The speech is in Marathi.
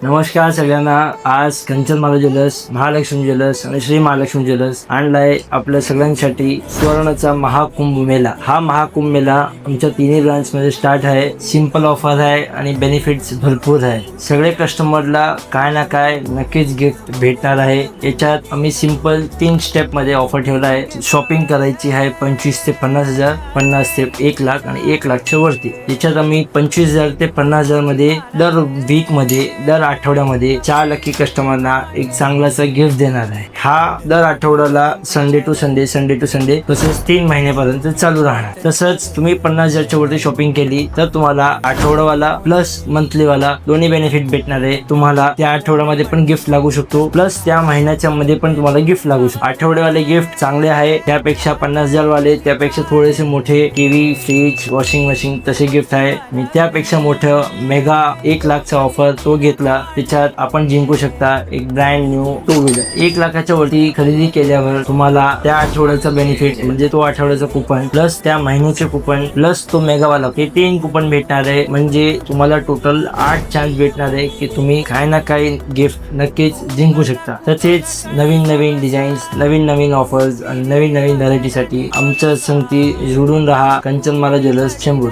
नमस्कार सगळ्यांना. आज कंचनमाला ज्वेलर्स, महालक्ष्मी ज्वेलर्स आणि श्री महालक्ष्मी ज्वेलर्स आणलाय आपल्या सगळ्यांसाठी सुवर्णाचा महाकुंभ मेला. हा महाकुंभ मेला आमच्या तिन्ही ब्रांच मध्ये स्टार्ट आहे. सिंपल ऑफर आहे आणि बेनिफिट्स भरपूर आहे. सगळे कस्टमरला काय ना काय नक्कीच गिफ्ट भेटणार आहे. याच्यात आम्ही सिंपल 3 स्टेप मध्ये ऑफर ठेवला आहे. शॉपिंग करायची आहे 25 ते 50,000, 50 ते 1 लाख आणि 1 लाखच्या वरती. याच्यात आम्ही 25,000 ते 50,000 मध्ये दर वीक मध्ये, दर आठवड्यामध्ये 4 लकी कस्टमरना एक चांगलासा गिफ्ट देणार आहे. हा दर आठवड्याला संडे टू संडे तसेच 3 महिन्यापर्यंत चालू राहणार. तसंच तुम्ही 50,000च्या वरती शॉपिंग केली तर तुम्हाला आठवडावाला प्लस मंथलीवाला दोन्ही बेनिफिट भेटणार आहे. तुम्हाला त्या आठवड्यामध्ये पण गिफ्ट लागू शकतो, प्लस त्या महिन्याच्या मध्ये पण तुम्हाला गिफ्ट लागू शकतो. आठवड्यावाले गिफ्ट चांगले आहे, त्यापेक्षा 50,000 वाले त्यापेक्षा थोडेसे मोठे टीव्ही, फ्रीज, वॉशिंग मशीन तसे गिफ्ट आहे. मी त्यापेक्षा मोठं मेगा 1 लाखचा ऑफर तो घेतला. त्याच्यात आपण जिंकू शकता एक ब्रँड न्यू 2 व्हीलर. 1 लाखाच्या वरती खरेदी केल्यावर तुम्हाला त्या आठवड्याचा बेनिफिट म्हणजे तो आठवड्याचा कुपन प्लस त्या महिन्याचे कुपन प्लस तो मेगावाला, हे 3 कुपन भेटणार आहे. म्हणजे तुम्हाला टोटल 8 चान्स भेटणार आहे की तुम्ही काही ना काही गिफ्ट नक्कीच जिंकू शकता. तसेच नवीन नवीन डिझाईन्स, नवीन नवीन ऑफर्स आणि नवीन नवीन व्हरायटीसाठी आमच्या संगती जोडून राहा. कंचनमाला ज्वेलर्स, चेंबूर.